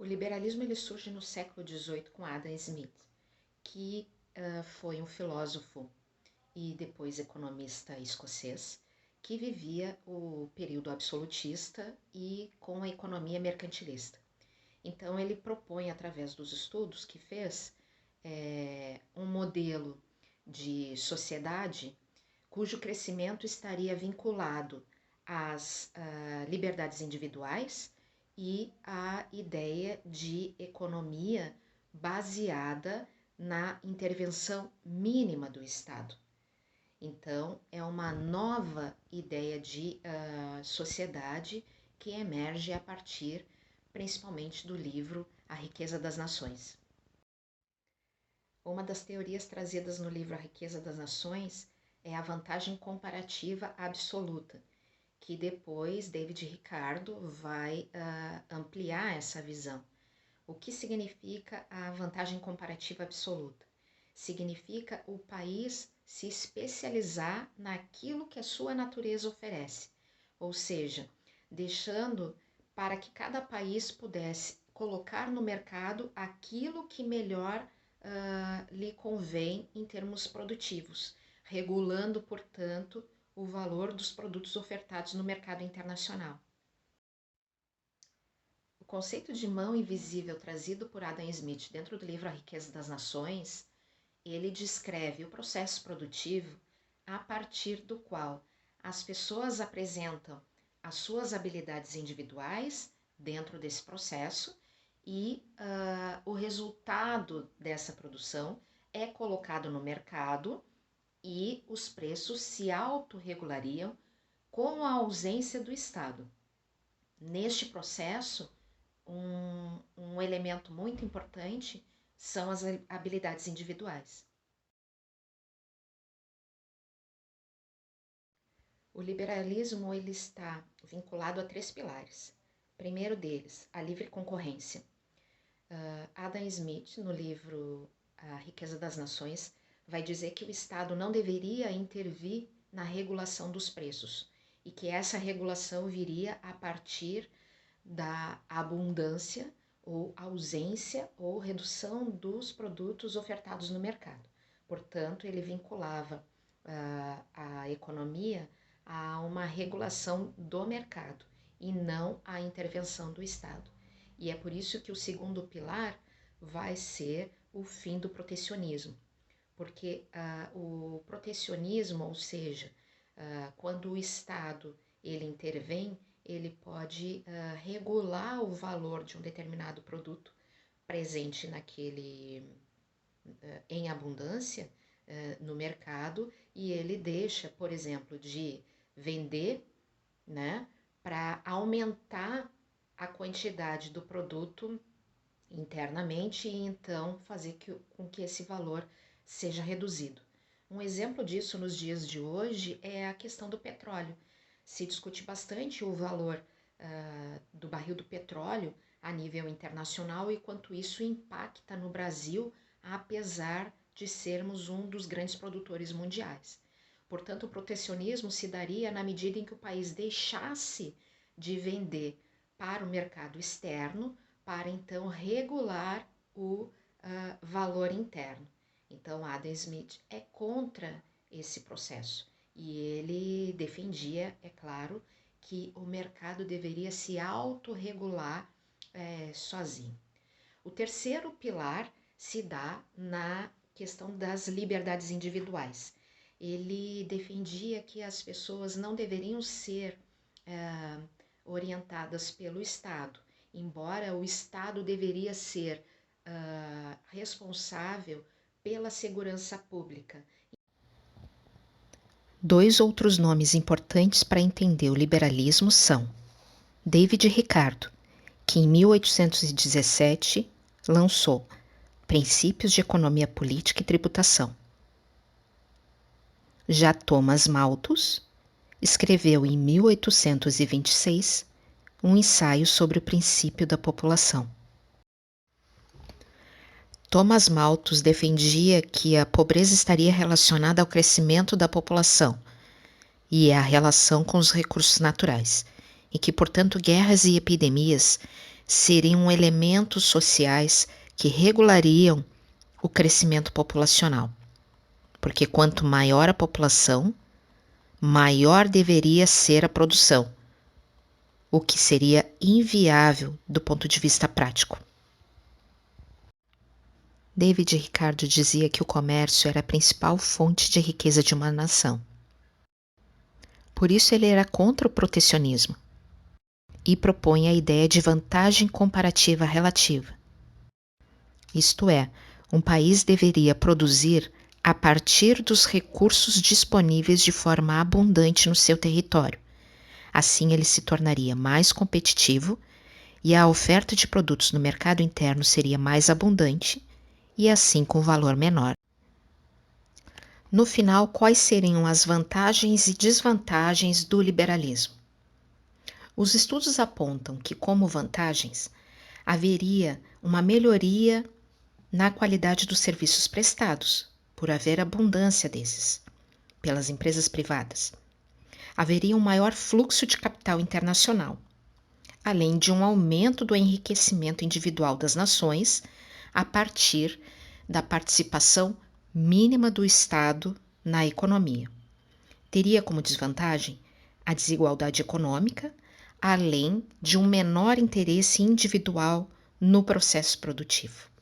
O liberalismo ele surge no século XVIII com Adam Smith, que foi um filósofo e depois economista escocês, que vivia o período absolutista e com a economia mercantilista. Então ele propõe, através dos estudos que fez, um modelo de sociedade cujo crescimento estaria vinculado às liberdades individuais e à ideia de economia baseada na intervenção mínima do Estado. Então, é uma nova ideia de sociedade que emerge a partir, principalmente, do livro A Riqueza das Nações. Uma das teorias trazidas no livro A Riqueza das Nações é a vantagem comparativa absoluta, que depois David Ricardo vai ampliar essa visão. O que significa a vantagem comparativa absoluta? Significa o país se especializar naquilo que a sua natureza oferece, ou seja, deixando para que cada país pudesse colocar no mercado aquilo que melhor lhe convém em termos produtivos, regulando, portanto, o valor dos produtos ofertados no mercado internacional. O conceito de mão invisível trazido por Adam Smith dentro do livro A Riqueza das Nações, ele descreve o processo produtivo a partir do qual as pessoas apresentam as suas habilidades individuais dentro desse processo e o resultado dessa produção é colocado no mercado e os preços se autorregulariam com a ausência do Estado. Neste processo, um elemento muito importante são as habilidades individuais. O liberalismo ele está vinculado a 3 pilares. Primeiro deles, a livre concorrência. Adam Smith, no livro A Riqueza das Nações, vai dizer que o Estado não deveria intervir na regulação dos preços e que essa regulação viria a partir da abundância ou ausência ou redução dos produtos ofertados no mercado. Portanto, ele vinculava a economia a uma regulação do mercado e não à intervenção do Estado. E é por isso que o segundo pilar vai ser o fim do protecionismo, porque o protecionismo, ou seja, quando o Estado ele intervém, ele pode regular o valor de um determinado produto presente em abundância no mercado e ele deixa, por exemplo, de vender, né, para aumentar a quantidade do produto internamente e então fazer com que esse valor seja reduzido. Um exemplo disso nos dias de hoje é a questão do petróleo. Se discute bastante o valor do barril do petróleo a nível internacional e quanto isso impacta no Brasil, apesar de sermos um dos grandes produtores mundiais. Portanto, o protecionismo se daria na medida em que o país deixasse de vender para o mercado externo, para então regular o valor interno. Então, Adam Smith é contra esse processo e ele defendia, é claro, que o mercado deveria se autorregular sozinho. O terceiro pilar se dá na questão das liberdades individuais. Ele defendia que as pessoas não deveriam ser orientadas pelo Estado, embora o Estado deveria ser responsável pela segurança pública. 2 outros nomes importantes para entender o liberalismo são David Ricardo, que em 1817 lançou Princípios de Economia Política e Tributação. Já Thomas Malthus escreveu em 1826 um ensaio sobre o princípio da população. Thomas Malthus defendia que a pobreza estaria relacionada ao crescimento da população e à relação com os recursos naturais, e que, portanto, guerras e epidemias seriam elementos sociais que regulariam o crescimento populacional. Porque quanto maior a população, maior deveria ser a produção, o que seria inviável do ponto de vista prático. David Ricardo dizia que o comércio era a principal fonte de riqueza de uma nação. Por isso ele era contra o protecionismo e propõe a ideia de vantagem comparativa relativa. Isto é, um país deveria produzir a partir dos recursos disponíveis de forma abundante no seu território. Assim ele se tornaria mais competitivo e a oferta de produtos no mercado interno seria mais abundante e assim com valor menor. No final, quais seriam as vantagens e desvantagens do liberalismo? Os estudos apontam que, como vantagens, haveria uma melhoria na qualidade dos serviços prestados, por haver abundância desses, pelas empresas privadas. Haveria um maior fluxo de capital internacional, além de um aumento do enriquecimento individual das nações a partir da participação mínima do Estado na economia. Teria como desvantagem a desigualdade econômica, além de um menor interesse individual no processo produtivo.